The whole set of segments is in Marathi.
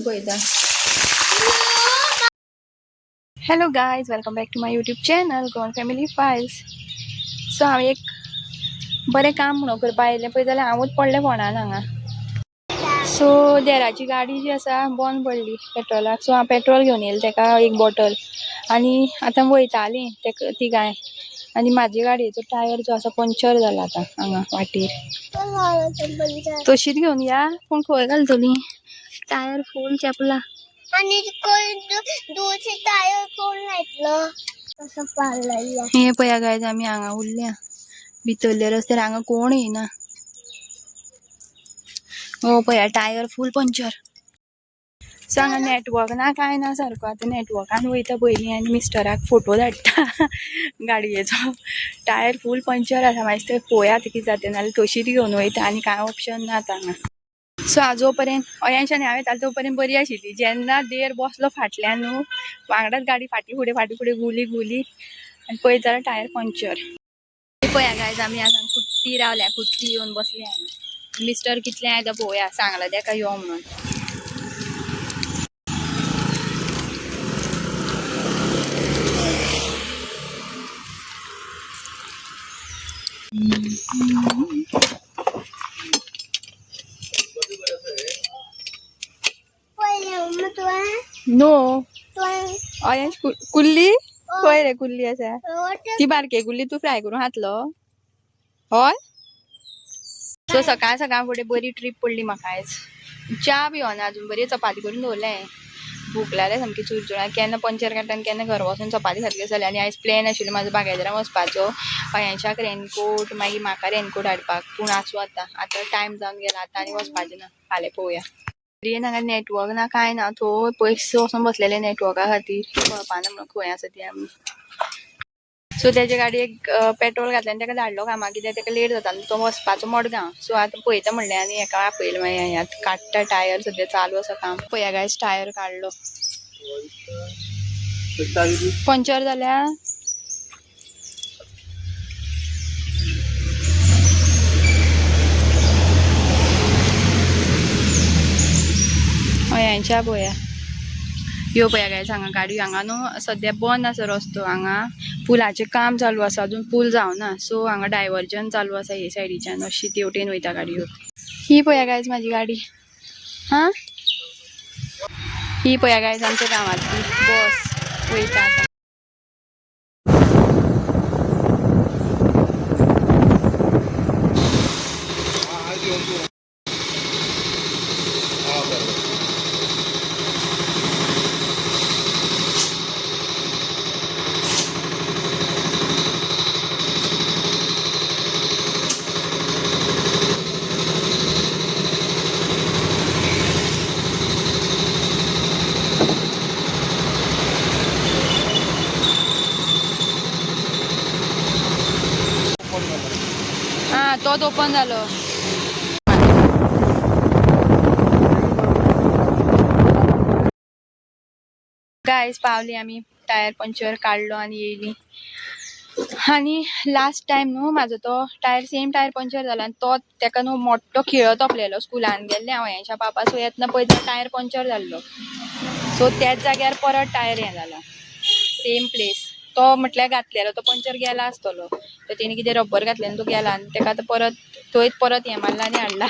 पळयता. Hello guys, welcome back to my YouTube channel Goan family files. So हांव एक बरें काम म्हणून करपा आयलें पळय जाल्यार हांवूच पडलें फोंडान हांगा. सो देराची गाडी जी आसा बंद पडली पेट्रोलाक. सो हांव पेट्रोल घेवन येयलें तेका एक बॉटल आनी आतां वयतालीं तिगाय. आनी म्हाजे गाडयेचो टायर जो आसा पंक्चर जाला आतां हांगा वाटेर. तशीच घेवन या पूण खंय घालतलीं? टायर फूल चेपला. आणि दोनशे टायर कोण घातलो कसं पाडलं. हे पळया गायज, आमी हांगा उरल्या भितरल्या रस्त्यार. हांगा कोण येयना. हो पळया, टायर फूल पंक्चर. सो हांगा नेटवर्क ना काय ना सारको. आतां नेटवर्कान वयता पयलीं आनी मिस्टराक फोटो धाडटा गाडयेचो. टायर फूल पंक्चर आसा. मागीर ते पळोवया आतां कितें जाता. नाल्यार तशीच घेवन वयता आनी कांय ऑप्शन ना आतां हांगा. सो जो पर्यंत अयांशान हांव येतालें तो पर्यंत बरी आशिल्ली. जेन्ना देर बसलो फाटल्यान न्हू, वांगडाच गाडी फाटी फुडें गुली आनी पळयत जाल्यार टायर पंक्चर. पळया गायज, आमी हांगा कुट्टी रावल्या, कुट्टी येवन बसल्या हांगा. मिस्टर कितलें येता पळोवया. सांगला तेका यो म्हणून. नो अयांश कुल्ली खंय रे कुल्ली आसा ती? बारके कुल्ली तू फ्राय करून खातलो? हय. सो सकाळ सकाळ फुडें बरी ट्रीप पडली म्हाका आयज. च्या पिवना अजून, बरी चपाती करून दवरल्या. भूक लागल्या सामकी चुरचुरां. केन्ना पंक्चर काडटा आनी केन्ना घरा वचून चपाती खातली जाल्यार. आनी आयज प्लॅन आशिल्लो म्हाजो बागेजरां वचपाचो. अयांशाक रेनकोट मागीर म्हाका रेनकोट हाडपाक. पूण आसूं आतां टायम जावन गेला. आतां आनी वचपाचें ना, फाल्यां पळोवया. हांगा नेटवर्क ना काय ना. थंय पयस वचून बसलेले नेटवर्का खातीर. कळपाना म्हणून खंय आसा ती आमी. सो तेजे गाडयेक पेट्रोल घातलें आनी तेका धाडलो कामाक. कित्याक तेका लेट जाता तो वचपाचो मडगांव. सो आतां पळयता म्हणलें आनी हेका आपयलें. मागीर आतां काडटा टायर. सद्या चालू आसा काम. पळया गायज, टायर काडलो. पंक्चर जाल्या. हयांच्या पळया यो पळया गायज, हांगा गाडी. हांगा न्हू सद्या बंद आसा रस्तो. हांगा पुलाचें काम चालू आसा, अजून पूल जावना. सो हांगा डायवर्जन चालू आसा हे सायडीच्यान. अशी तेवटेन वयता गाडयो. ही पळया गायज म्हाजी गाडी. हा, ही पळया गायज आमच्या गांवांतली बस वयता आतां. हा, तोच ओपन जालो. गायज पावली आमी. टायर पंक्चर काडलो आनी येयली. आनी लास्ट टायम न्हू म्हाजो तो टायर सेम टायर पंक्चर जाला. आनी तो तेका न्हू मोठो खिळो तोपलेलो. स्कुलान गेल्लें हांव अयांशा पावपा. सो येतना पळयता टायर पंक्चर जाल्लो. सो त्याच जाग्यार परत टायर हें जाला. Same place. तो म्हटल्यार घातलेलो तो पंक्चर गेला आसतलो. तर तेणी कितें रब्बर घातलें तो गेला. आनी तेका आतां परत थंयच परत हें मारला आनी हाडला.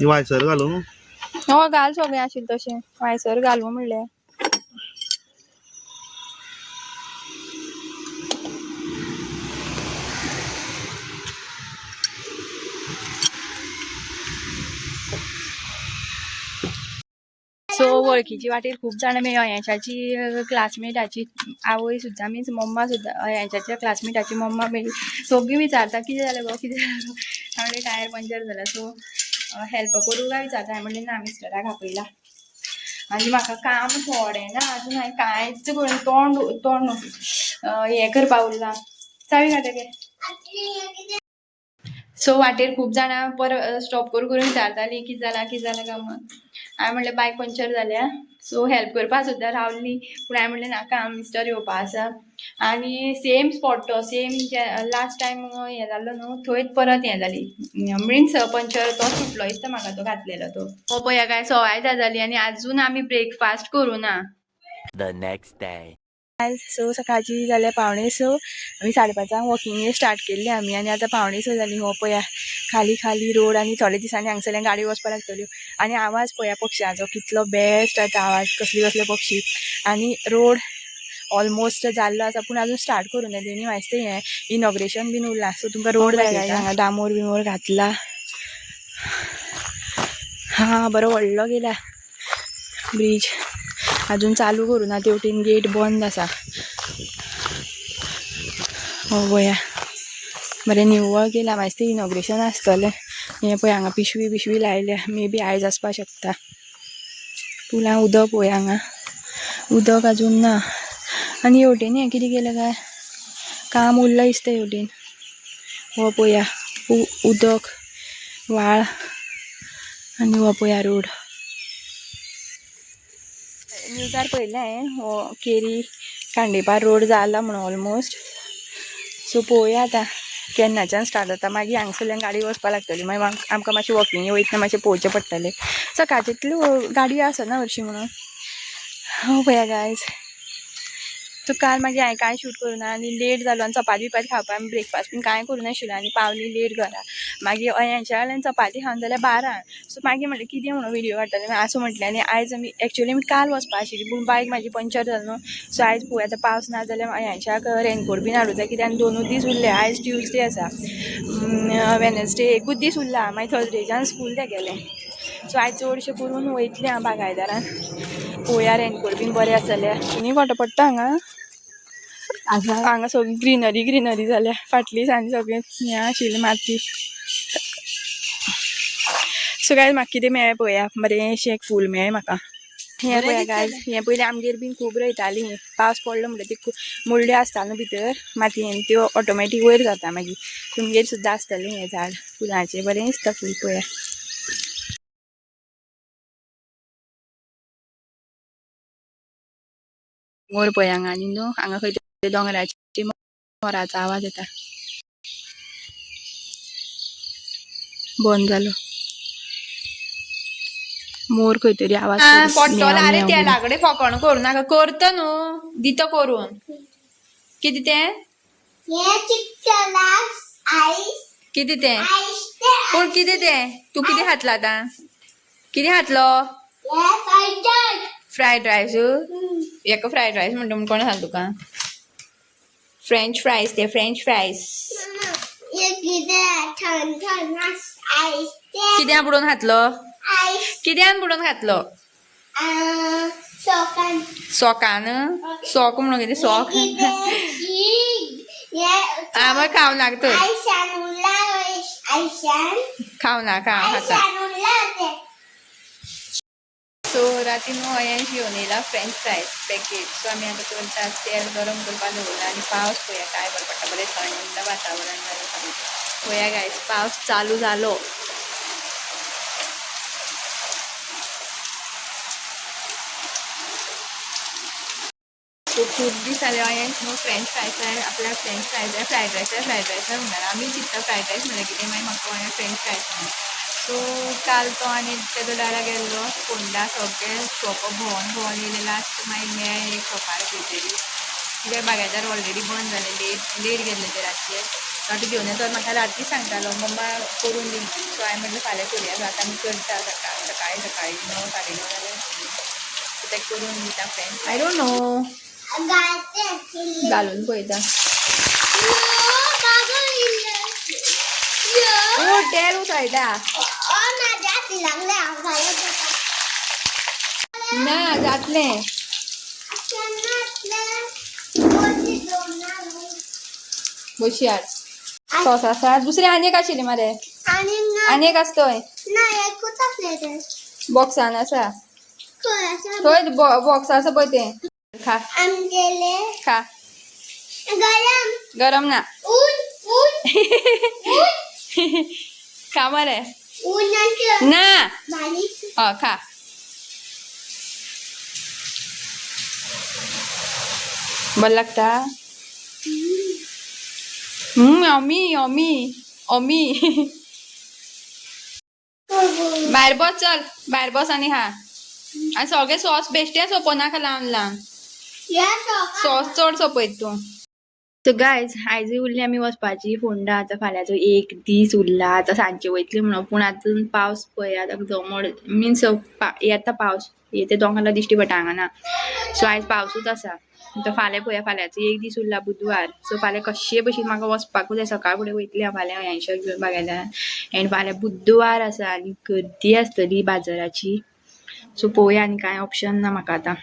वायसर घालूं. हो घाल, सगळें आशिल्लें तशें. वायसर घालूं म्हणलें. सो वळखीची वाटेर खूब जाणां मेळ्ळी. अयांशाची क्लासमेटाची आवय सुद्दां, मीन्स मम्मा सुद्दां अयांशाच्या क्लासमेटाची मम्मा मेळ्ळी. सगळीं विचारता कितें जालें गो, कितें जालें गो. हांवें म्हणलें टायर पंक्चर जाला. सो हेल्प करूं काय विचारता. हांवें म्हणलें ना, मिस्टराक आपयला. आनी म्हाका काम थोडें ना अजून. हांवें कांयच करूं तोंड हें करपा उरलां. चावी घाल तेगे. सो वाटेर खूब जाणां स्टॉप करून विचारतालीं कितें जालां काय म्हणून. हांवें म्हणलें बायक पंक्चर जाल्या सो हेल्प करपा सुद्दां रावल्ली पूण हांवें म्हणलें नाका मिस्टर येवपा आसा आनी सेम स्पॉट तो सेम जे लास्ट टायम हें जाल्लो न्हू थंयच परत हें जाली मिन्स पंक्चर तो सुटलो दिसता म्हाका तो घातलेलो तो हो पळया काय 6 जाली आनी आजून आमी ब्रेकफास्ट करूं ना The next day. सो सकाळची जाल्यार 5:45 आमी 5:30 वॉकिंग स्टार्ट केल्ली आमी आनी आतां 5:45 जाली हो पळया खाली खाली रोड आनी थोड्या दिसांनी हांगसरल्यान गाडी वचपाक लागतल्यो आनी आवाज पळया पक्ष्यांचो कितलो बेस्ट आतां आवाज कसले कसले पक्षी आनी रोड ऑलमोस्ट जाल्लो आसा पूण अजून स्टार्ट करूं ना तेणी मातशें हें इनॉग्रेशन बीन उरलां सो तुमकां रोड दाखयता हांगा डामोर बिमोर घातला हा बरो व्हडलो गेला ब्रिज अजून चालू करूं ना तेवटेन गेट बंद आसा हो पळया बरें निव्वळ केला मातशें इनॉग्रेशन आसतलें हें पळय हांगा पिशवी लायल्या मे बी आयज आसपाक शकता पुलां उदक पळय हांगा उदक अजून ना आनी हेवटेन हें कितें केलें काय काम उरलां दिसता हेवटेन हो पळया उदक व्हाळ आनी हो पळया रोड न्यूजार पळयलें हांवें हो केरी खांडेपार रोड जाला म्हणून ऑलमोस्ट सो पळोवया आतां केन्नाच्यान स्टार्ट जाता मागीर हांगसरल्यान गाडी वचपाक लागतली मागीर आमकां मातशें वॉकिंग वयतना मातशें पळोवचें पडटलें सकाळच्यातल्यो गाडयो आसना हरशीं म्हणून हो पळया गायज सो काल मागीर हांवें कांय शूट करूं ना आनी लेट जालो आनी चपाती बिपाती खावपाक आमी ब्रेकफास्ट बीन कांय करूं नाशिल्लो आनी पावली लेट घरा मागीर अयांच्या कडल्यान चपाती खावन जाल्यार 12 सो मागीर म्हटलें कितें म्हणून व्हिडियो काडटलें आसूं म्हटलें आनी आयज आमी एक्चुअली आमी काल वचपा आशिल्लीं पूण बायक म्हाजी पंक्चर जाली न्हू सो आयज पळोवया आतां पावस ना जाल्यार अयांच्याक रेनकोट बीन हाडूं जाय कित्याक 2 दीस उरले आयज ट्युजडे आसा वेनसडे एकूच दीस उरला मागीर थर्सडेच्यान स्कूल तेगेलें सो आयज चडशें करून वयतलें हांव बागायदारान पळोवया रेनकोट बीन बरें आसा जाल्यार तुमी फोटो पडटा हांगा सगळी ग्रीनरी जाल्या फाटली सायडीन सगळें हें आशिल्लें माती सो गायज म्हाका कितें मेळ्ळें पळोवया बरेंशें एक फूल मेळ्ळें म्हाका हें पळया गायज हें पयलीं आमगेर बीन खूब रोयतालीं पावस पडलो म्हणटकीर ती मुळ्यो आसता न्हू भितर मातयेन त्यो ऑटोमॅटीक वयर जाता मागीर तुमगेर सुद्दां आसतलें हें झाड फुलांचें बरें दिसता फूल पळया मोर पळय हांगा आनी न्हू हांगा खंय तरी दोंगराची मोराचो आवाज येता बंद जालो मोर खंय तरी आवाज पडटलो अरे त्या लाकडे फकाण करूं नाका करता न्हू दिता करून कितें तें कितें तें पूण कितें तें तूं कितें खातलो आतां कितें खातलो फ्रायड रायस हेका फ्रायड रायस म्हणटा म्हण कोणें सांग तुका फ्रेंच फ्रायज ते फ्रेंच फ्रायज कित्यान बुडोवन घातलो कित्यान बुडोवन घातलो सोकान सोक म्हणून कितें सोक आं खाव नाका खाव ना खाता सो राती न्हू अयांश घेवन येयला फ्रेंच फ्रायज पॅकेट सो आमी आतां करतात तेल गरम करपाक दवरला आनी पावस पळया काय बरें पडटा बरें थंड वातावरण जालें पळया गायज पावस चालू जालो सो खूब दीस जाले अयांश न्हू फ्रेंच फ्रायज जाय आपल्याक फ्रेंच फ्रायज जाय फ्रायड रायस म्हणटा आमी चिंतता फ्रायड रायस म्हणल्यार कितें मागीर म्हाका फ्रेंच फ्रायज म्हणून सो काल तो आनी तेजो डायरा गेल्लो फोंडा सगळें शॉपां भोंवोन येयलें लास्ट मागीर मेळ्ळें एक शॉपार खंय तरी कित्याक बागायदार ऑलरेडी बंद जालें लेट गेल्ले ते रातचे आतां घेवन येता म्हाका राती सांगतालो मम्मा करून दी सो हांवें म्हटलें फाल्यां करुया सो आतां आमी करता सकाळी 9 साडे 9 जाल्यार सो तें करून दिता फ्रेंड्स आय डोंट नो घालून पळयता तेल उठयता ना जातलें बशी हाड सॉस आसा दुसरी आनी एक आशिल्ली मरे आनी एक आसतोय बॉक्सान आसा थंय बॉक्स आसा पळय तें खा खा गरम ना खा मरे ना हय खा बरं लागता अमी अमी अमी भायर बस चल भायर बस आनी हा आनी सगळे सॉस बेश्टे सोपोनाका ल्हान ल्हान सॉस चड सोपयत तूं सो गायज आयजूय उरली आमी वचपाची फोंडा आतां फाल्यांचो एक दीस उरला आतां सांजचे वयतली म्हणून पूण आजून पावस पळय आतां दमट मिन्स येता पावस येता दोंगाला दिश्टी पडटा हांगा ना सो आयज पावसूच आसा आतां फाल्यां पळया फाल्यांचो एक दीस उरला बुधवार सो फाल्यां कशे भशेन म्हाका वचपाकूच जाय सकाळ फुडें वयतलें हांव फाल्यां यांशाक घेवन बागायल्यार एंड फाल्यां बुधवार आसा आनी गर्दी आसतली बाजाराची सो पळोवया आनी कांय ऑप्शन ना म्हाका आतां